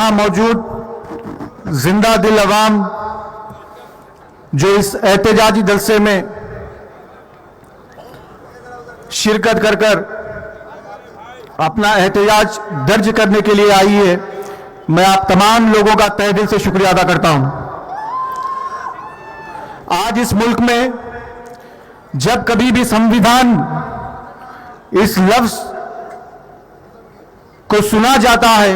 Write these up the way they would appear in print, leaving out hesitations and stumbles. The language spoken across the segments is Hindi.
यहाँ मौजूद जिंदा दिल अवाम जो इस एहतजाजी जलसे में शिरकत कर कर अपना एहतजाज दर्ज करने के लिए आई है, मैं आप तमाम लोगों का तहे दिल से शुक्रिया अदा करता हूं। आज इस मुल्क में जब कभी भी संविधान इस लफ्ज को सुना जाता है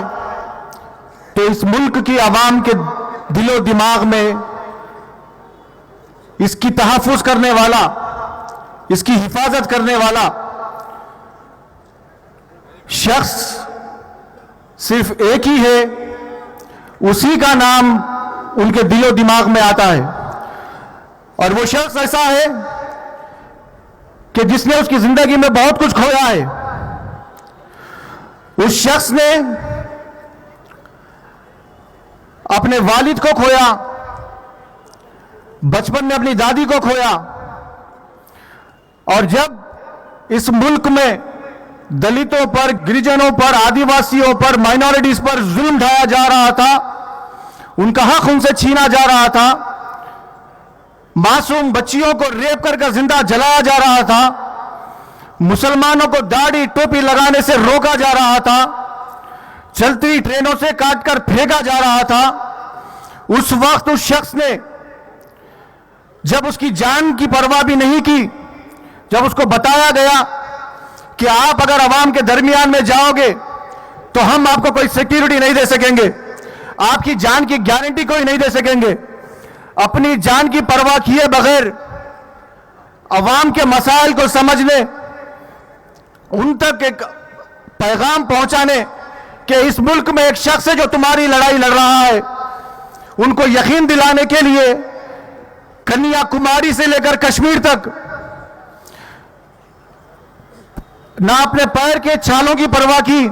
तो इस मुल्क की आवाम के दिलो दिमाग में इसकी तहफ़्फ़ुज़ करने वाला, इसकी हिफाजत करने वाला शख्स सिर्फ एक ही है, उसी का नाम उनके दिलो दिमाग में आता है। और वो शख्स ऐसा है कि जिसने उसकी जिंदगी में बहुत कुछ खोया है। उस शख्स ने अपने वालिद को खोया, बचपन में अपनी दादी को खोया, और जब इस मुल्क में दलितों पर, गिरिजनों पर, आदिवासियों पर, माइनॉरिटीज पर जुल्म ढाया जा रहा था, उनका हक उनसे छीना जा रहा था, मासूम बच्चियों को रेप कर जिंदा जलाया जा रहा था, मुसलमानों को दाढ़ी टोपी लगाने से रोका जा रहा था, चलती ट्रेनों से काटकर फेंका जा रहा था, उस वक्त उस शख्स ने जब उसकी जान की परवाह भी नहीं की, जब उसको बताया गया कि आप अगर अवाम के दरमियान में जाओगे तो हम आपको कोई सिक्योरिटी नहीं दे सकेंगे, आपकी जान की गारंटी कोई नहीं दे सकेंगे, अपनी जान की परवाह किए बगैर अवाम के मसाइल को समझने, उन तक एक पैगाम पहुंचाने कि इस मुल्क में एक शख्स है जो तुम्हारी लड़ाई लड़ रहा है, उनको यकीन दिलाने के लिए कन्याकुमारी से लेकर कश्मीर तक ना अपने पैर के छालों की परवाह की,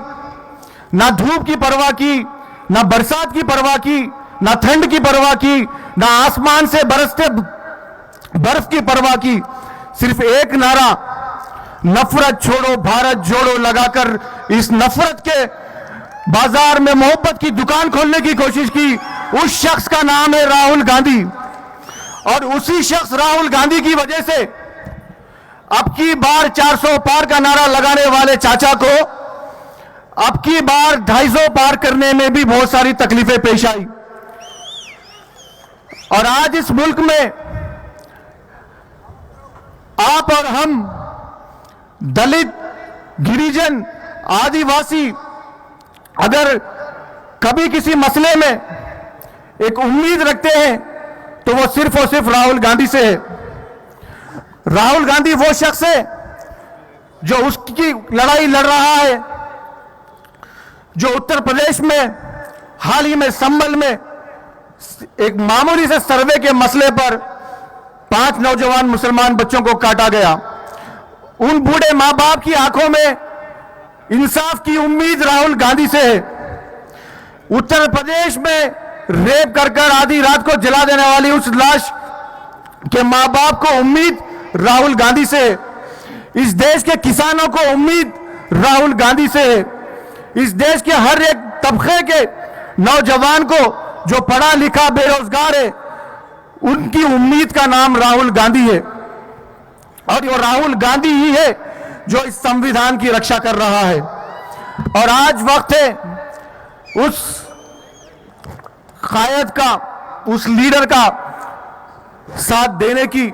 ना धूप की परवाह की, ना बरसात की परवाह की, ना ठंड की परवाह की, ना आसमान से बरसते बर्फ की परवाह की, सिर्फ एक नारा नफरत छोड़ो भारत जोड़ो लगाकर इस नफरत के बाजार में मोहब्बत की दुकान खोलने की कोशिश की। उस शख्स का नाम है राहुल गांधी, और उसी शख्स राहुल गांधी की वजह से अब की बार 400 पार का नारा लगाने वाले चाचा को अब की बार 250 पार करने में भी बहुत सारी तकलीफें पेश आई। और आज इस मुल्क में आप और हम दलित, गिरिजन, आदिवासी अगर कभी किसी मसले में एक उम्मीद रखते हैं तो वो सिर्फ और सिर्फ राहुल गांधी से है। राहुल गांधी वो शख्स है जो उसकी लड़ाई लड़ रहा है, जो उत्तर प्रदेश में हाल ही में संभल में एक मामूली से सर्वे के मसले पर 5 नौजवान मुसलमान बच्चों को काटा गया। उन बूढ़े मां बाप की आंखों में इंसाफ की उम्मीद राहुल गांधी से है। उत्तर प्रदेश में रेप कर आधी रात को जला देने वाली उस लाश के मां बाप को उम्मीद राहुल गांधी से है। इस देश के किसानों को उम्मीद राहुल गांधी से है। इस देश के हर एक तबके के नौजवान को जो पढ़ा लिखा बेरोजगार है, उनकी उम्मीद का नाम राहुल गांधी है। और ये राहुल गांधी ही है जो इस संविधान की रक्षा कर रहा है। और आज वक्त है उस कायद का, उस लीडर का साथ देने की,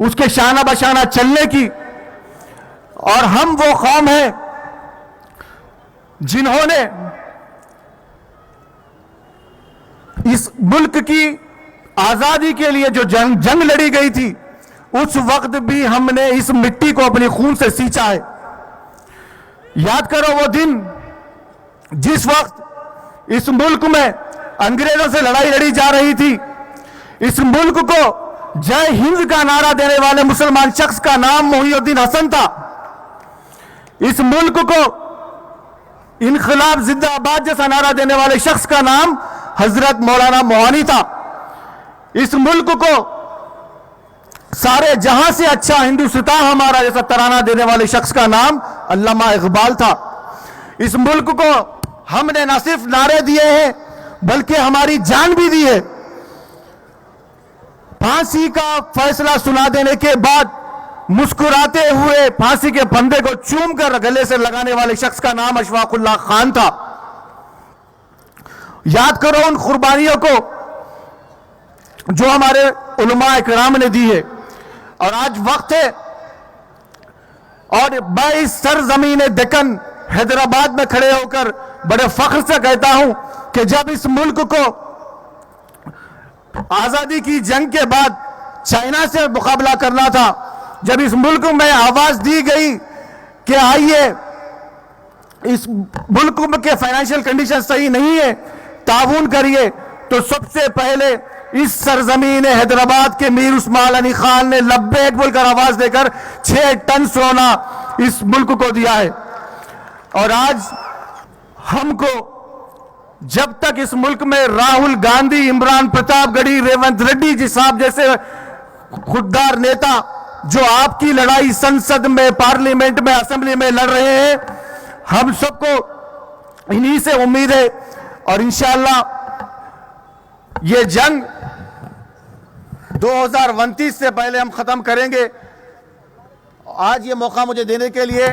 उसके शाना बशाना चलने की। और हम वो कौम है जिन्होंने इस मुल्क की आजादी के लिए जो जंग लड़ी गई थी, उस वक्त भी हमने इस मिट्टी को अपने खून से सींचा है। याद करो वो दिन जिस वक्त इस मुल्क में अंग्रेजों से लड़ाई लड़ी जा रही थी। इस मुल्क को जय हिंद का नारा देने वाले मुसलमान शख्स का नाम मोहिउद्दीन हसन था। इस मुल्क को इनकलाब जिंदाबाद जैसा नारा देने वाले शख्स का नाम हजरत मौलाना मोहानी था। इस मुल्क को सारे जहां से अच्छा हिंदुस्तान हमारा जैसा तराना देने वाले शख्स का नाम अल्लामा इकबाल था। इस मुल्क को हमने न सिर्फ नारे दिए हैं बल्कि हमारी जान भी दी है। फांसी का फैसला सुना देने के बाद मुस्कुराते हुए फांसी के फंदे को चूम कर गले से लगाने वाले शख्स का नाम अशफाकुल्लाह खान था। याद करो उन कुर्बानियों को जो हमारे उलमा इकराम ने दी है। और आज वक्त है, और मैं इस सरजमीन दक्कन हैदराबाद में खड़े होकर बड़े फख्र से कहता हूं कि जब इस मुल्क को आजादी की जंग के बाद चाइना से मुकाबला करना था, जब इस मुल्क में आवाज दी गई कि आइए, इस मुल्क के फाइनेंशियल कंडीशन सही नहीं है, ताउन करिए, तो सबसे पहले इस सरजमीन हैदराबाद के मीर उस्मान अली खान ने लब्बैक बोलकर आवाज देकर 6 टन सोना इस मुल्क को दिया है। और आज हमको जब तक इस मुल्क में राहुल गांधी, इमरान प्रतापगढ़ी, रेवंत रेड्डी जी साहब जैसे खुददार नेता जो आपकी लड़ाई संसद में, पार्लियामेंट में, असेंबली में लड़ रहे हैं, हम सबको इन्हीं से उम्मीद है। और इंशाअल्लाह ये जंग 2029 से पहले हम खत्म करेंगे। आज ये मौका मुझे देने के लिए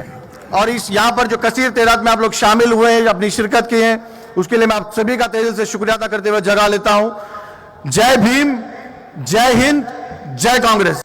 और इस यहां पर जो कसीर तादाद में आप लोग शामिल हुए हैं, अपनी शिरकत की हैं, उसके लिए मैं आप सभी का तहे दिल से शुक्रिया अदा करते हुए जगह लेता हूं। जय भीम, जय हिंद, जय कांग्रेस।